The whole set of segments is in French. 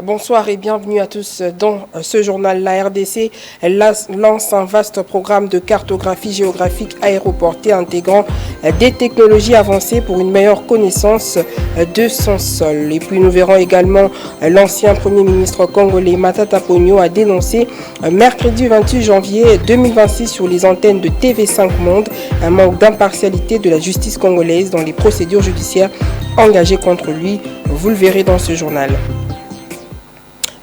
Bonsoir et bienvenue à tous dans ce journal. La RDC lance un vaste programme de cartographie géographique aéroportée intégrant des technologies avancées pour une meilleure connaissance de son sol. Et puis nous verrons également l'ancien Premier ministre congolais Matata Ponyo a dénoncé mercredi 28 janvier 2026 sur les antennes de TV5 Monde un manque d'impartialité de la justice congolaise dans les procédures judiciaires engagées contre lui. Vous le verrez dans ce journal.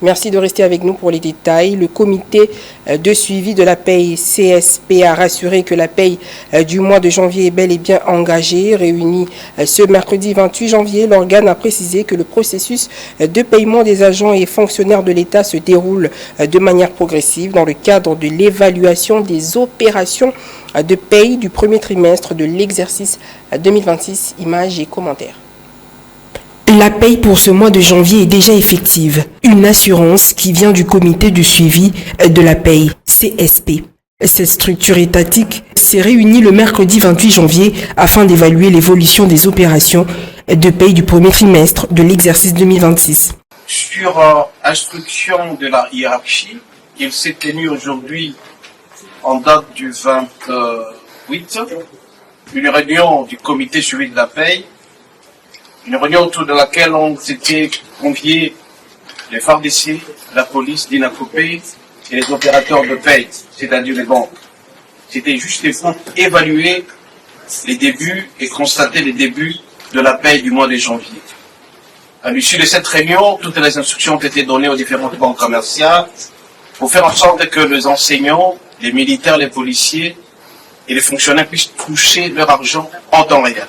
Merci de rester avec nous pour les détails. Le comité de suivi de la paye CSP a rassuré que la paye du mois de janvier est bel et bien engagée. Réuni ce mercredi 28 janvier, l'organe a précisé que le processus de paiement des agents et fonctionnaires de l'État se déroule de manière progressive dans le cadre de l'évaluation des opérations de paye du premier trimestre de l'exercice 2026. Images et commentaires. La paye pour ce mois de janvier est déjà effective. Une assurance qui vient du comité de suivi de la paye, CSP. Cette structure étatique s'est réunie le mercredi 28 janvier afin d'évaluer l'évolution des opérations de paye du premier trimestre de l'exercice 2026. Sur instruction de la hiérarchie, il s'est tenu aujourd'hui, en date du 28, une réunion du comité de suivi de la paye. Une réunion autour de laquelle ont été conviés les FARDC, la police, l'INACOPé et les opérateurs de paie, c'est-à-dire les banques. C'était juste pour évaluer les débuts et constater les débuts de la paie du mois de janvier. À l'issue de cette réunion, toutes les instructions ont été données aux différentes banques commerciales pour faire en sorte que les enseignants, les militaires, les policiers et les fonctionnaires puissent toucher leur argent en temps réel.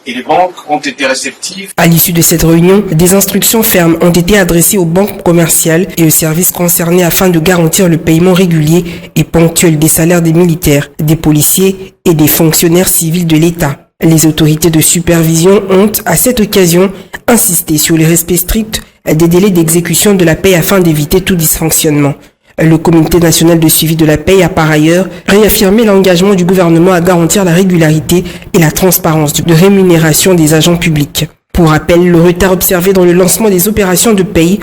Et les banques ont été réceptives. À l'issue de cette réunion, des instructions fermes ont été adressées aux banques commerciales et aux services concernés afin de garantir le paiement régulier et ponctuel des salaires des militaires, des policiers et des fonctionnaires civils de l'État. Les autorités de supervision ont, à cette occasion, insisté sur le respect strict des délais d'exécution de la paie afin d'éviter tout dysfonctionnement. Le Comité national de suivi de la paie a par ailleurs réaffirmé l'engagement du gouvernement à garantir la régularité et la transparence de rémunération des agents publics. Pour rappel, le retard observé dans le lancement des opérations de paie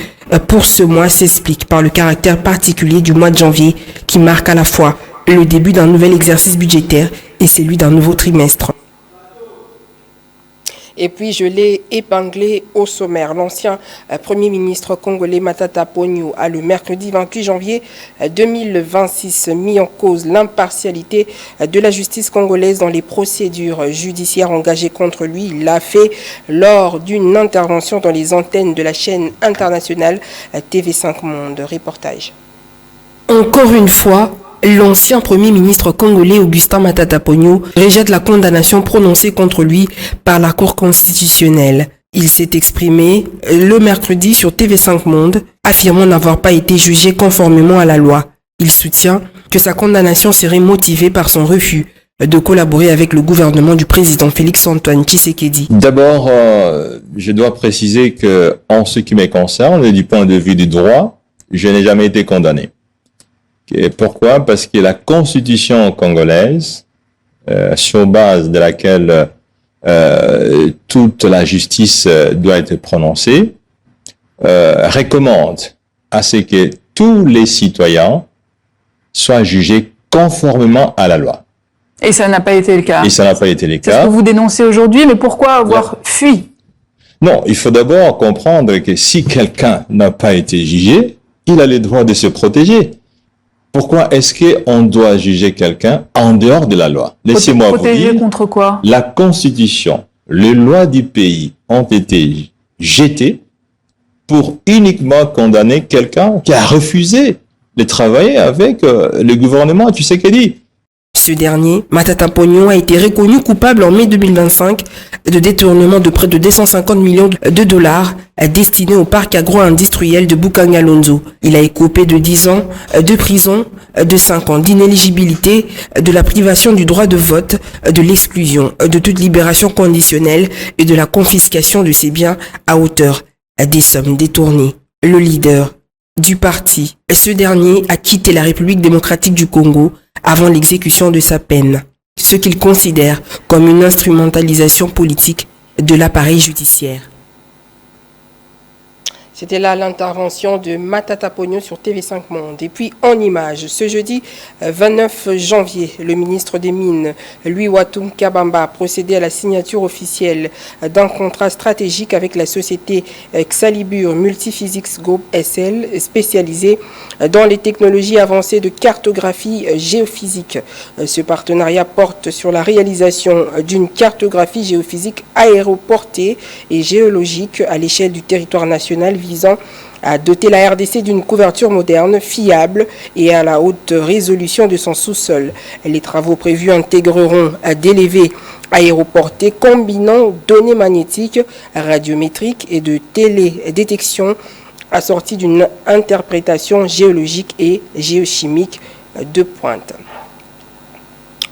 pour ce mois s'explique par le caractère particulier du mois de janvier qui marque à la fois le début d'un nouvel exercice budgétaire et celui d'un nouveau trimestre. Et puis, je l'ai épinglé au sommaire. L'ancien Premier ministre congolais Matata Ponyo a le mercredi 28 janvier 2026 mis en cause l'impartialité de la justice congolaise dans les procédures judiciaires engagées contre lui. Il l'a fait lors d'une intervention dans les antennes de la chaîne internationale TV5 Monde. Reportage. Encore une fois, l'ancien Premier ministre congolais Augustin Matata Ponyo rejette la condamnation prononcée contre lui par la Cour constitutionnelle. Il s'est exprimé le mercredi sur TV5 Monde, affirmant n'avoir pas été jugé conformément à la loi. Il soutient que sa condamnation serait motivée par son refus de collaborer avec le gouvernement du président Félix-Antoine Tshisekedi. D'abord, je dois préciser que, en ce qui me concerne, du point de vue du droit, je n'ai jamais été condamné. Et pourquoi? Parce que la constitution congolaise, sur base de laquelle toute la justice doit être prononcée, recommande à ce que tous les citoyens soient jugés conformément à la loi. Et ça n'a pas été le cas. Et ça n'a pas été le cas. C'est ce que vous dénoncez aujourd'hui, mais pourquoi avoir fui? Non, il faut d'abord comprendre que si quelqu'un n'a pas été jugé, il a le droit de se protéger. Pourquoi est-ce qu'on doit juger quelqu'un en dehors de la loi? Laissez-moi vous dire. Contre quoi? La Constitution, les lois du pays ont été jetées pour uniquement condamner quelqu'un qui a refusé de travailler avec le gouvernement Tshisekedi. Ce dernier, Matata Ponyo, a été reconnu coupable en mai 2025 de détournement de près de 250 millions de dollars destinés au parc agro-industriel de Bukanga-Lonzo. Il a écopé de 10 ans de prison, de 5 ans d'inéligibilité, de la privation du droit de vote, de l'exclusion, de toute libération conditionnelle et de la confiscation de ses biens à hauteur des sommes détournées. Le leader du parti, ce dernier a quitté la République démocratique du Congo avant l'exécution de sa peine, ce qu'il considère comme une instrumentalisation politique de l'appareil judiciaire. C'était là l'intervention de Matata Pogno sur TV5 Monde. Et puis en images, ce jeudi 29 janvier, le ministre des Mines, Louis Watum Kabamba, a procédé à la signature officielle d'un contrat stratégique avec la société Xalibur Multiphysics Group SL, spécialisée dans les technologies avancées de cartographie géophysique. Ce partenariat porte sur la réalisation d'une cartographie géophysique aéroportée et géologique à l'échelle du territoire national, visant à doter la RDC d'une couverture moderne, fiable et à la haute résolution de son sous-sol. Les travaux prévus intégreront d'élevés aéroportés combinant données magnétiques, radiométriques et de télédétection assorties d'une interprétation géologique et géochimique de pointe.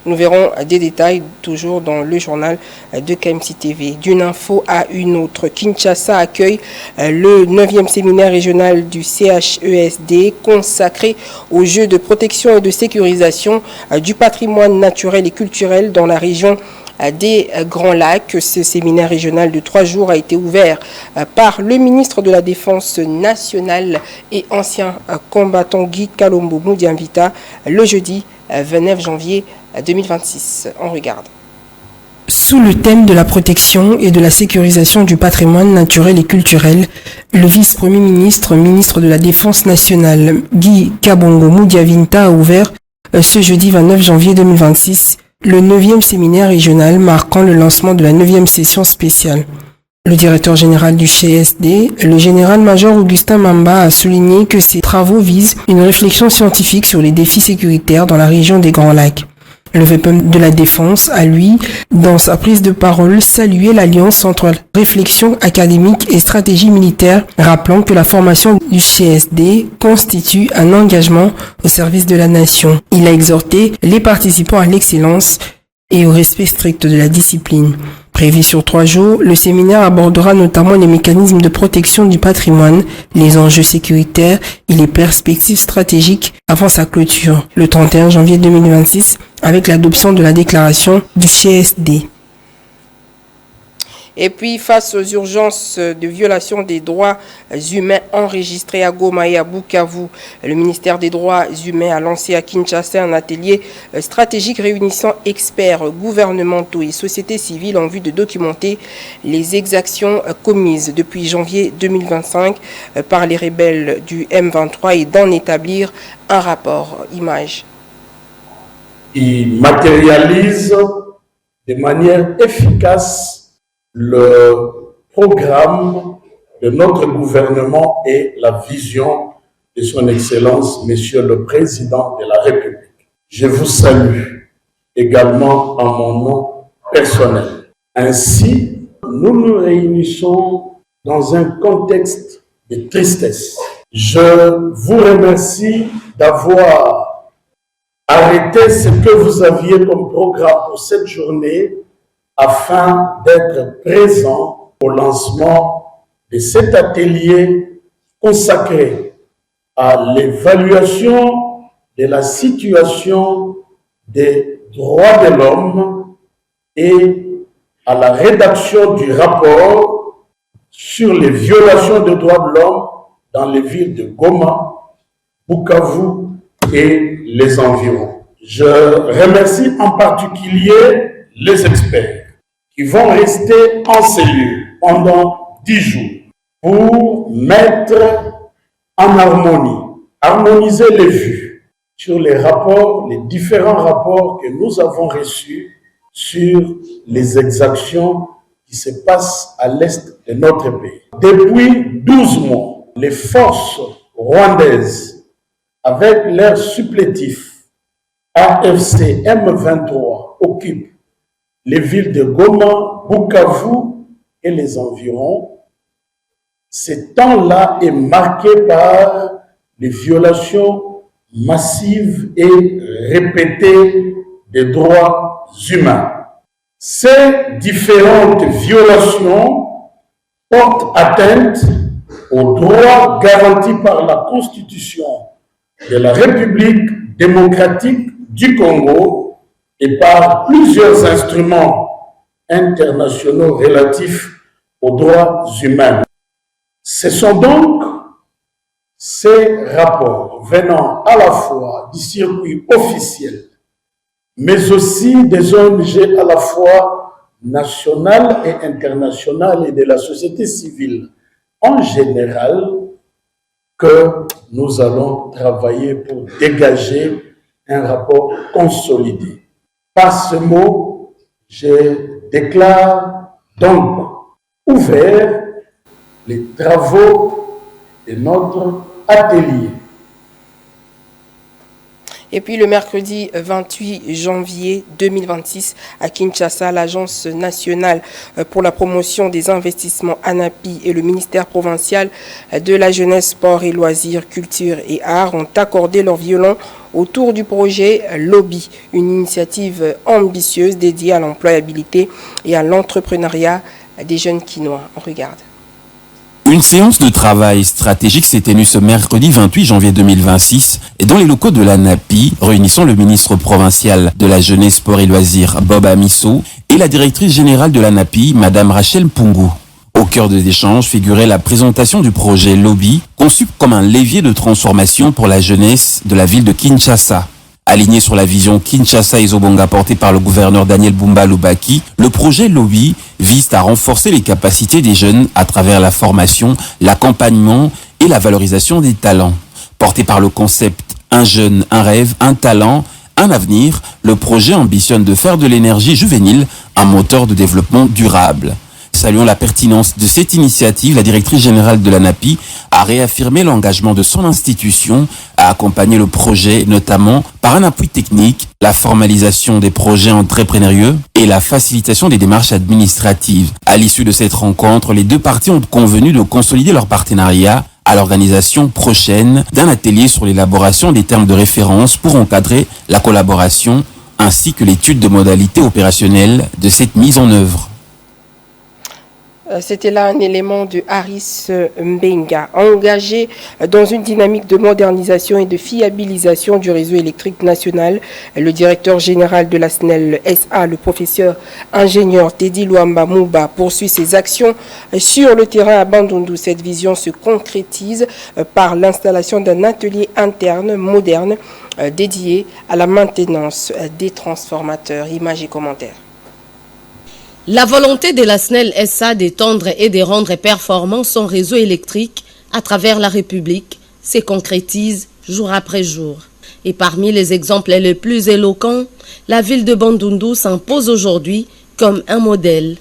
Nous verrons des détails toujours dans le journal de KMC TV. D'une info à une autre, Kinshasa accueille le 9e séminaire régional du CHESD consacré aux jeux de protection et de sécurisation du patrimoine naturel et culturel dans la région des Grands Lacs. Ce séminaire régional de 3 jours a été ouvert par le ministre de la Défense nationale et ancien combattant Guy Kalombo Moudianvita le jeudi 29 janvier 2026. On regarde. Sous le thème de la protection et de la sécurisation du patrimoine naturel et culturel, le vice-premier ministre, ministre de la Défense nationale, Guy Kabongo Moudiavinta, a ouvert ce jeudi 29 janvier 2026 le 9e séminaire régional marquant le lancement de la 9e session spéciale. Le directeur général du CSD, le général-major Augustin Mamba, a souligné que ces travaux visent une réflexion scientifique sur les défis sécuritaires dans la région des Grands Lacs. Le VPM de la Défense a, lui, dans sa prise de parole, salué l'alliance entre réflexion académique et stratégie militaire, rappelant que la formation du CSD constitue un engagement au service de la nation. Il a exhorté les participants à l'excellence et au respect strict de la discipline. Prévu sur 3 jours, le séminaire abordera notamment les mécanismes de protection du patrimoine, les enjeux sécuritaires et les perspectives stratégiques avant sa clôture, le 31 janvier 2026, avec l'adoption de la déclaration du CSD. Et puis, face aux urgences de violation des droits humains enregistrées à Goma et à Bukavu, le ministère des Droits humains a lancé à Kinshasa un atelier stratégique réunissant experts gouvernementaux et sociétés civiles en vue de documenter les exactions commises depuis janvier 2025 par les rebelles du M23 et d'en établir un rapport. Image. Il matérialise de manière efficace le programme de notre gouvernement et la vision de son Excellence, Monsieur le Président de la République. Je vous salue également en mon nom personnel. Ainsi, nous nous réunissons dans un contexte de tristesse. Je vous remercie d'avoir arrêté ce que vous aviez comme programme pour cette journée afin d'être présent au lancement de cet atelier consacré à l'évaluation de la situation des droits de l'homme et à la rédaction du rapport sur les violations des droits de l'homme dans les villes de Goma, Bukavu et les environs. Je remercie en particulier les experts qui vont rester en cellule pendant 10 jours pour mettre en harmoniser les vues sur les rapports, les différents rapports que nous avons reçus sur les exactions qui se passent à l'est de notre pays. Depuis 12 mois, les forces rwandaises, avec leur supplétif AFC M23, occupent les villes de Goma, Bukavu et les environs. Ce temps-là est marqué par les violations massives et répétées des droits humains. Ces différentes violations portent atteinte aux droits garantis par la Constitution de la République démocratique du Congo et par plusieurs instruments internationaux relatifs aux droits humains. Ce sont donc ces rapports venant à la fois du circuit officiel, mais aussi des ONG à la fois nationales et internationales et de la société civile en général, que nous allons travailler pour dégager un rapport consolidé. Par ce mot, je déclare donc ouvert les travaux de notre atelier. Et puis le mercredi 28 janvier 2026 à Kinshasa, l'Agence nationale pour la promotion des investissements ANAPI et le ministère provincial de la jeunesse, sport et loisirs, culture et arts ont accordé leur violon autour du projet Lobby, une initiative ambitieuse dédiée à l'employabilité et à l'entrepreneuriat des jeunes Kinois. On regarde. Une séance de travail stratégique s'est tenue ce mercredi 28 janvier 2026 dans les locaux de l'ANAPI, réunissant le ministre provincial de la jeunesse, sport et loisirs, Bob Amisso, et la directrice générale de l'ANAPI, Madame Rachel Mpungu. Au cœur des échanges figurait la présentation du projet Lobby, conçu comme un levier de transformation pour la jeunesse de la ville de Kinshasa. Aligné sur la vision Kinshasa et Zobonga portée par le gouverneur Daniel Bumba Lubaki, le projet Lobby vise à renforcer les capacités des jeunes à travers la formation, l'accompagnement et la valorisation des talents. Porté par le concept « Un jeune, un rêve, un talent, un avenir », le projet ambitionne de faire de l'énergie juvénile un moteur de développement durable. Saluant la pertinence de cette initiative, la directrice générale de l'ANAPI a réaffirmé l'engagement de son institution à accompagner le projet, notamment par un appui technique, la formalisation des projets entrepreneuriaux et la facilitation des démarches administratives. À l'issue de cette rencontre, les deux parties ont convenu de consolider leur partenariat à l'organisation prochaine d'un atelier sur l'élaboration des termes de référence pour encadrer la collaboration ainsi que l'étude de modalités opérationnelles de cette mise en œuvre. C'était là un élément de Harris Mbenga, engagé dans une dynamique de modernisation et de fiabilisation du réseau électrique national. Le directeur général de la SNEL SA, le professeur ingénieur Teddy Luamba Mouba, poursuit ses actions sur le terrain à Bandundu. Cette vision se concrétise par l'installation d'un atelier interne moderne dédié à la maintenance des transformateurs. Images et commentaires. La volonté de la SNEL SA d'étendre et de rendre performant son réseau électrique à travers la République se concrétise jour après jour. Et parmi les exemples les plus éloquents, la ville de Bandundu s'impose aujourd'hui comme un modèle.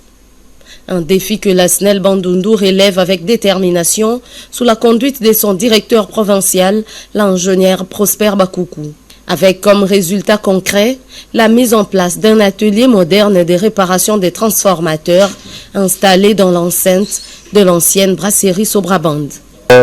Un défi que la SNEL Bandundu relève avec détermination sous la conduite de son directeur provincial, l'ingénieur Prosper Bakoukou. Avec comme résultat concret la mise en place d'un atelier moderne de réparation des transformateurs installé dans l'enceinte de l'ancienne brasserie Sobraband.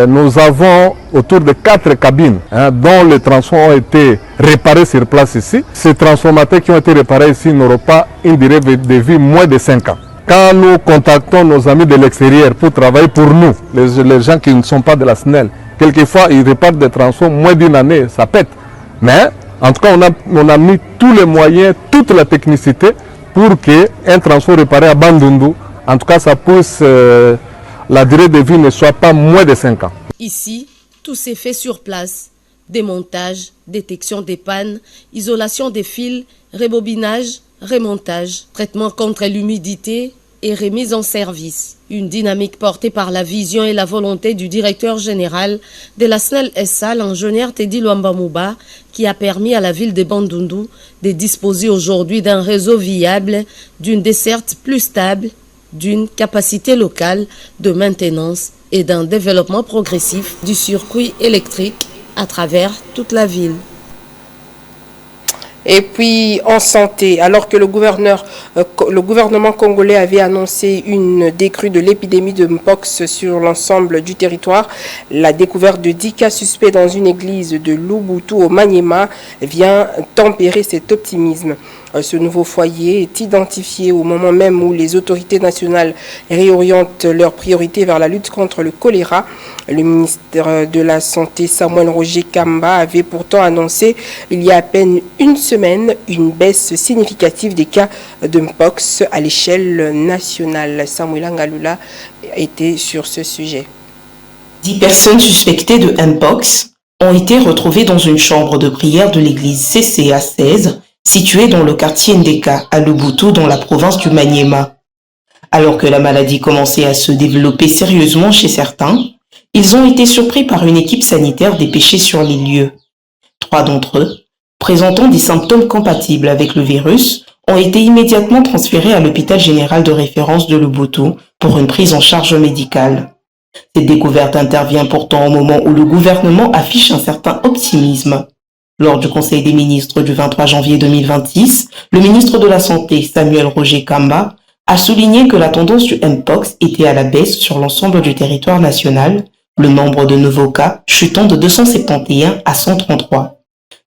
Nous avons autour de 4 cabines dont les transformateurs ont été réparés sur place ici. Ces transformateurs qui ont été réparés ici n'auront pas une durée de vie moins de 5 ans. Quand nous contactons nos amis de l'extérieur pour travailler pour nous, les gens qui ne sont pas de la SNEL, quelquefois ils réparent des transformateurs moins d'une année, ça pète. Mais en tout cas, on a mis tous les moyens, toute la technicité pour qu'un transport réparé à Bandundu, en tout cas, ça puisse, la durée de vie ne soit pas moins de 5 ans. Ici, tout s'est fait sur place. Démontage, détection des pannes, isolation des fils, rebobinage, remontage, traitement contre l'humidité et remise en service. Une dynamique portée par la vision et la volonté du directeur général de la SNEL SA, l'ingénieur Teddy Luamba Mouba, qui a permis à la ville de Bandundu de disposer aujourd'hui d'un réseau viable, d'une desserte plus stable, d'une capacité locale de maintenance et d'un développement progressif du circuit électrique à travers toute la ville. Et puis en santé, alors que le gouvernement congolais avait annoncé une décrue de l'épidémie de Mpox sur l'ensemble du territoire, la découverte de 10 cas suspects dans une église de Lubutu au Maniema vient tempérer cet optimisme. Ce nouveau foyer est identifié au moment même où les autorités nationales réorientent leurs priorités vers la lutte contre le choléra. Le ministre de la Santé, Samuel Roger Kamba, avait pourtant annoncé il y a à peine une semaine une baisse significative des cas de Mpox à l'échelle nationale. Samuel Angalula était sur ce sujet. 10 personnes suspectées de Mpox ont été retrouvées dans une chambre de prière de l'église CCA 16, située dans le quartier Ndeka, à Luboutou, dans la province du Maniema. Alors que la maladie commençait à se développer sérieusement chez certains, ils ont été surpris par une équipe sanitaire dépêchée sur les lieux. 3 d'entre eux, présentant des symptômes compatibles avec le virus, ont été immédiatement transférés à l'hôpital général de référence de Luboutou pour une prise en charge médicale. Cette découverte intervient pourtant au moment où le gouvernement affiche un certain optimisme. Lors du Conseil des ministres du 23 janvier 2026, le ministre de la Santé, Samuel Roger Kamba, a souligné que la tendance du Mpox était à la baisse sur l'ensemble du territoire national, le nombre de nouveaux cas chutant de 271 à 133.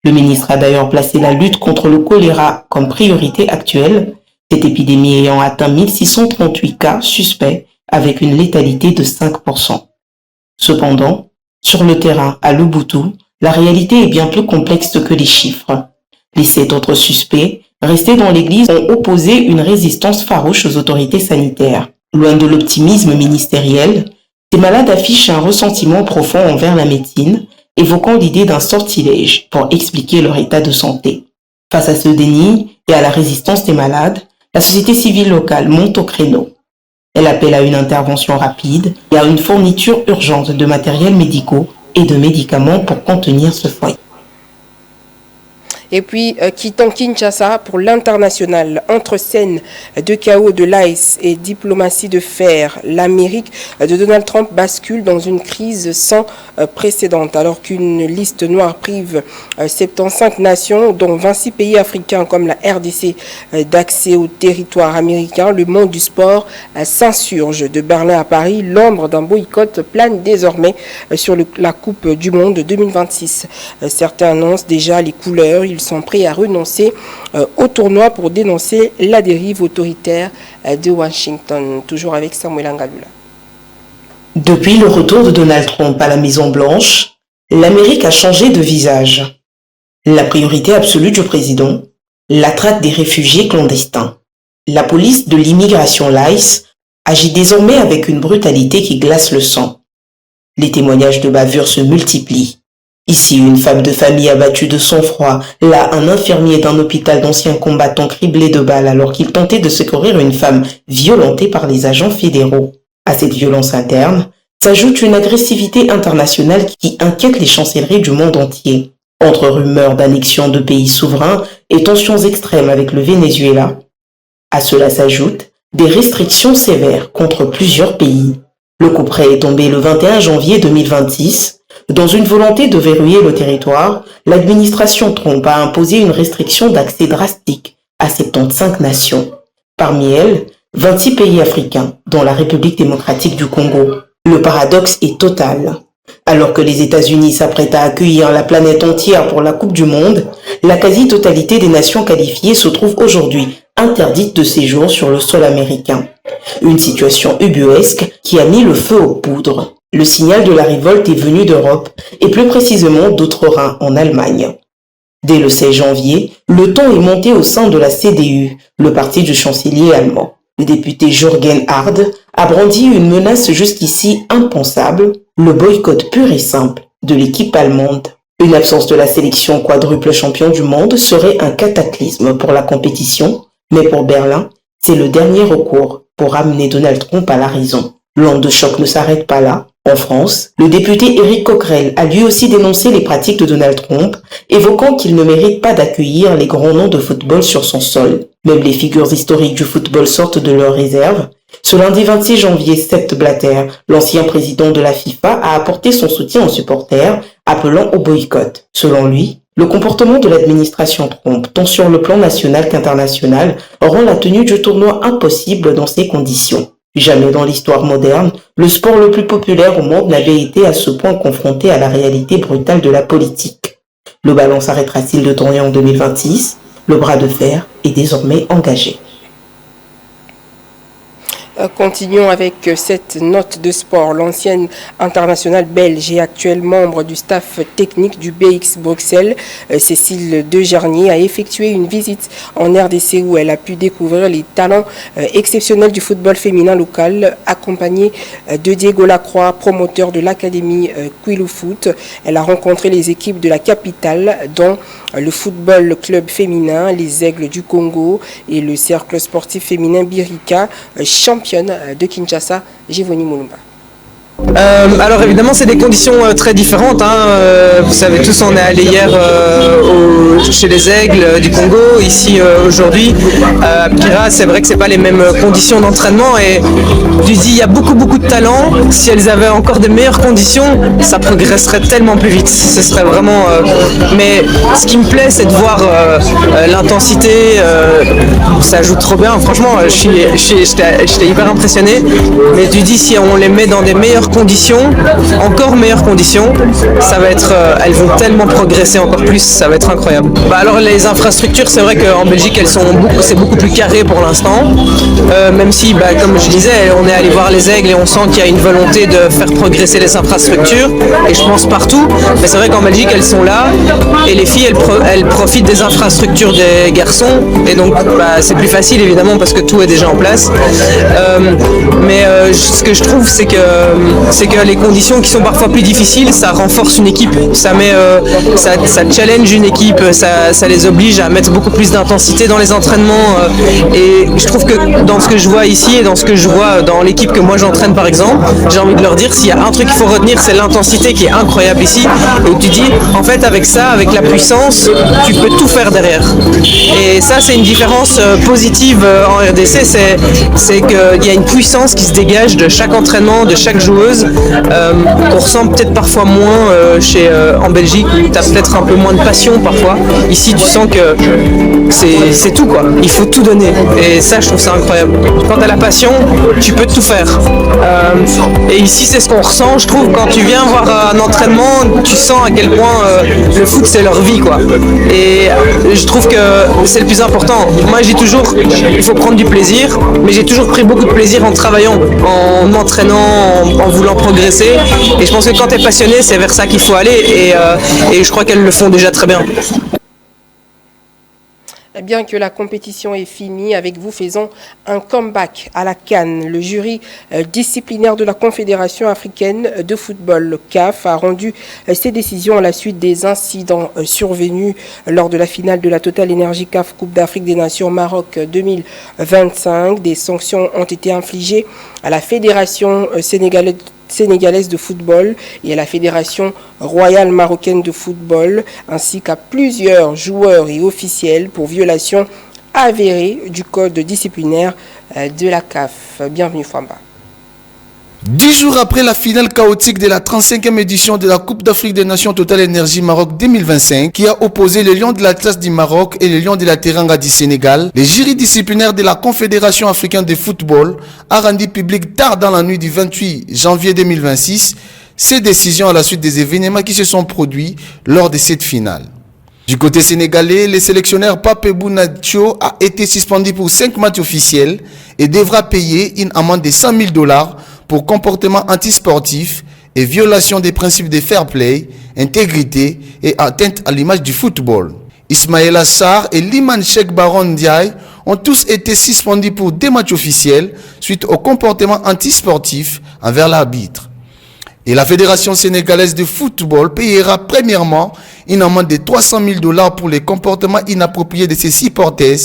Le ministre a d'ailleurs placé la lutte contre le choléra comme priorité actuelle, cette épidémie ayant atteint 1638 cas suspects avec une létalité de 5%. Cependant, sur le terrain à Luboutou, la réalité est bien plus complexe que les chiffres. Les 7 autres suspects, restés dans l'église, ont opposé une résistance farouche aux autorités sanitaires. Loin de l'optimisme ministériel, ces malades affichent un ressentiment profond envers la médecine, évoquant l'idée d'un sortilège pour expliquer leur état de santé. Face à ce déni et à la résistance des malades, la société civile locale monte au créneau. Elle appelle à une intervention rapide et à une fourniture urgente de matériels médicaux et de médicaments pour contenir ce foyer. Et puis, quittant Kinshasa pour l'international, entre scène de chaos de l'ICE et diplomatie de fer, l'Amérique de Donald Trump bascule dans une crise sans précédent, alors qu'une liste noire prive 75 nations, dont 26 pays africains comme la RDC, d'accès au territoire américain. Le monde du sport s'insurge. De Berlin à Paris, l'ombre d'un boycott plane désormais sur la Coupe du Monde 2026. Certains annoncent déjà les couleurs. Ils sont prêts à renoncer au tournoi pour dénoncer la dérive autoritaire de Washington. Toujours avec Samuel Angalula. Depuis le retour de Donald Trump à la Maison-Blanche, l'Amérique a changé de visage. La priorité absolue du président, la traque des réfugiés clandestins. La police de l'immigration l'ICE agit désormais avec une brutalité qui glace le sang. Les témoignages de bavure se multiplient. Ici, une femme de famille abattue de sang-froid, là, un infirmier d'un hôpital d'anciens combattants criblé de balles alors qu'il tentait de secourir une femme violentée par les agents fédéraux. À cette violence interne, s'ajoute une agressivité internationale qui inquiète les chancelleries du monde entier. Entre rumeurs d'annexion de pays souverains et tensions extrêmes avec le Venezuela, à cela s'ajoutent des restrictions sévères contre plusieurs pays. Le coup près est tombé le 21 janvier 2026. Dans une volonté de verrouiller le territoire, l'administration Trump a imposé une restriction d'accès drastique à 75 nations. Parmi elles, 26 pays africains, dont la République démocratique du Congo. Le paradoxe est total. Alors que les États-Unis s'apprêtent à accueillir la planète entière pour la Coupe du Monde, la quasi-totalité des nations qualifiées se trouve aujourd'hui interdite de séjour sur le sol américain. Une situation ubuesque qui a mis le feu aux poudres. Le signal de la révolte est venu d'Europe, et plus précisément d'Outre-Rhin en Allemagne. Dès le 16 janvier, le ton est monté au sein de la CDU, le parti du chancelier allemand. Le député Jürgen Hard a brandi une menace jusqu'ici impensable, le boycott pur et simple de l'équipe allemande. Une absence de la sélection quadruple champion du monde serait un cataclysme pour la compétition, mais pour Berlin, c'est le dernier recours pour amener Donald Trump à la raison. L'onde de choc ne s'arrête pas là. En France, le député Éric Coquerel a lui aussi dénoncé les pratiques de Donald Trump, évoquant qu'il ne mérite pas d'accueillir les grands noms de football sur son sol. Même les figures historiques du football sortent de leur réserve. Ce lundi 26 janvier, Sepp Blatter, l'ancien président de la FIFA, a apporté son soutien aux supporters, appelant au boycott. Selon lui, le comportement de l'administration Trump, tant sur le plan national qu'international, rend la tenue du tournoi impossible dans ces conditions. Jamais dans l'histoire moderne, le sport le plus populaire au monde n'avait été à ce point confronté à la réalité brutale de la politique. Le ballon s'arrêtera-t-il de tourner en 2026 ? Le bras de fer est désormais engagé. Continuons avec cette note de sport. L'ancienne internationale belge et actuelle membre du staff technique du BX Bruxelles, Cécile Dejarnier, a effectué une visite en RDC où elle a pu découvrir les talents exceptionnels du football féminin local, accompagnée de Diego Lacroix, promoteur de l'académie Quilou Foot. Elle a rencontré les équipes de la capitale, dont le football club féminin, les Aigles du Congo et le cercle sportif féminin Birika, championne de Kinshasa, Givoni Moulumba. Alors évidemment c'est des conditions très différentes, vous savez tous, on est allé hier chez les Aigles du Congo, ici aujourd'hui à Kira. C'est vrai que c'est pas les mêmes conditions d'entraînement et tu dis il y a beaucoup de talent. Si elles avaient encore de meilleures conditions, ça progresserait tellement plus vite, ce serait vraiment mais ce qui me plaît c'est de voir l'intensité, ça joue trop bien, franchement j'étais hyper impressionné. Mais tu dis si on les met dans des meilleures conditions, encore meilleures conditions, ça va être, elles vont tellement progresser encore plus, ça va être incroyable. Alors les infrastructures, c'est vrai qu'en Belgique c'est beaucoup plus carré pour l'instant, même si comme je disais, on est allé voir les Aigles et on sent qu'il y a une volonté de faire progresser les infrastructures, et je pense partout, mais c'est vrai qu'en Belgique elles sont là, et les filles elles profitent des infrastructures des garçons, et donc c'est plus facile évidemment parce que tout est déjà en place. Mais ce que je trouve c'est que les conditions qui sont parfois plus difficiles, ça renforce une équipe, ça challenge une équipe, ça les oblige à mettre beaucoup plus d'intensité dans les entraînements, et je trouve que dans ce que je vois ici et dans ce que je vois dans l'équipe que moi j'entraîne par exemple, j'ai envie de leur dire s'il y a un truc qu'il faut retenir, c'est l'intensité qui est incroyable ici, et tu dis en fait avec ça, avec la puissance, tu peux tout faire derrière, et ça c'est une différence positive en RDC, c'est qu'il y a une puissance qui se dégage de chaque entraînement, de chaque joueuse, qu'on ressent peut-être parfois moins en Belgique où tu as peut-être un peu moins de passion parfois. Ici tu sens que c'est tout quoi, il faut tout donner, et ça je trouve ça incroyable. Quand tu as la passion, tu peux tout faire, et ici c'est ce qu'on ressent, je trouve, quand tu viens voir un entraînement, tu sens à quel point le foot c'est leur vie quoi, et je trouve que c'est le plus important. Moi je dis toujours, il faut prendre du plaisir, mais j'ai toujours pris beaucoup de plaisir en travaillant, en m'entraînant, en voulant progresser, et je pense que quand tu es passionné, c'est vers ça qu'il faut aller, et je crois qu'elles le font déjà très bien. Bien que la compétition est finie, avec vous faisons un comeback à la CAN. Le jury disciplinaire de la Confédération africaine de football, le CAF, a rendu ses décisions à la suite des incidents survenus lors de la finale de la Total Energy CAF Coupe d'Afrique des Nations Maroc 2025. Des sanctions ont été infligées à la Fédération sénégalaise de football et à la Fédération royale marocaine de football, ainsi qu'à plusieurs joueurs et officiels pour violation avérée du code disciplinaire de la CAF. Bienvenue Famba. 10 jours après la finale chaotique de la 35e édition de la Coupe d'Afrique des Nations Total Energy Maroc 2025, qui a opposé les Lions de l'Atlas du Maroc et les Lions de la Teranga du Sénégal, le jury disciplinaire de la Confédération africaine de football a rendu public tard dans la nuit du 28 janvier 2026 ces décisions à la suite des événements qui se sont produits lors de cette finale. Du côté sénégalais, le sélectionneur Pape Bounatio a été suspendu pour 5 matchs officiels et devra payer une amende de $100,000 pour comportement antisportif et violation des principes de fair play, intégrité et atteinte à l'image du football. Ismaël Assar et Liman Cheikh Baron Ndiaye ont tous été suspendus pour 2 matchs officiels suite au comportement antisportif envers l'arbitre. Et la Fédération sénégalaise de football payera premièrement une amende de $300,000 pour les comportements inappropriés de ses supporters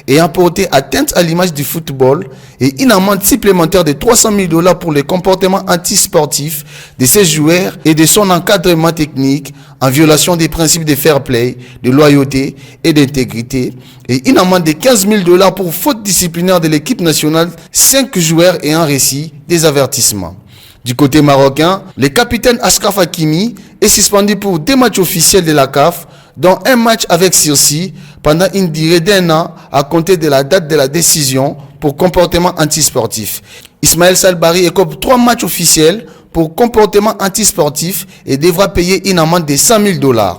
ayant porté atteinte à l'image du football et une amende supplémentaire de $300,000 pour les comportements antisportifs de ses joueurs et de son encadrement technique en violation des principes de fair play, de loyauté et d'intégrité, et une amende de $15,000 pour faute disciplinaire de l'équipe nationale, 5 joueurs ayant reçu des avertissements. Du côté marocain, le capitaine Ashraf Hakimi est suspendu pour 2 matchs officiels de la CAF, dont un match avec sursis pendant une durée d'1 an à compter de la date de la décision pour comportement antisportif. Ismaël Salbari écope 3 matchs officiels pour comportement antisportif et devra payer une amende de $100,000.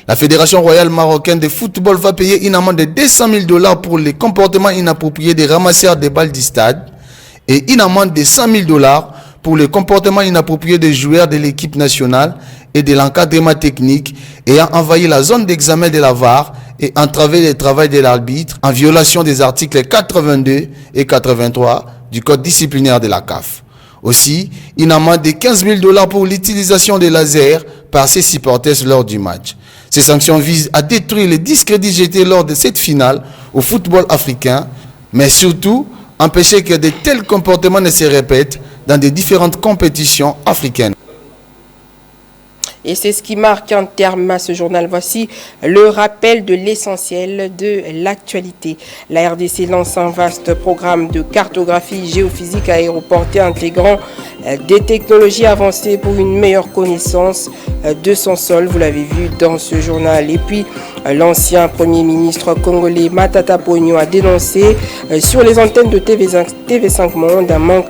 La Fédération royale marocaine de football va payer une amende de $200,000 pour les comportements inappropriés des ramasseurs des balles du stade et une amende de 100 000 $ pour le comportement inapproprié des joueurs de l'équipe nationale et de l'encadrement technique ayant envahi la zone d'examen de la VAR et entravé le travail de l'arbitre en violation des articles 82 et 83 du code disciplinaire de la CAF. Aussi, une amende de 15 000 $ pour l'utilisation des lasers par ses supporters lors du match. Ces sanctions visent à détruire les discrédits jetés lors de cette finale au football africain, mais surtout empêcher que de tels comportements ne se répètent dans des différentes compétitions africaines. Et c'est ce qui marque un terme à ce journal. Voici le rappel de l'essentiel de l'actualité. La RDC lance un vaste programme de cartographie géophysique aéroportée intégrant des technologies avancées pour une meilleure connaissance de son sol. Vous l'avez vu dans ce journal. Et puis, l'ancien Premier ministre congolais Matata Ponyo a dénoncé sur les antennes de TV5 Monde un manque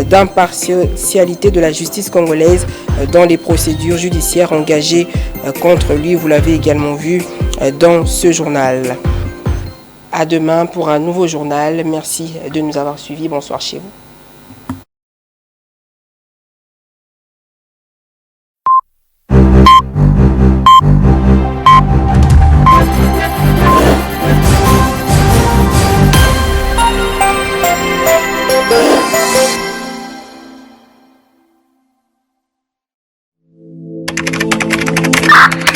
d'impartialité de la justice congolaise dans les procédures judiciaires engagées contre lui. Vous l'avez également vu dans ce journal. À demain pour un nouveau journal. Merci de nous avoir suivis. Bonsoir chez vous.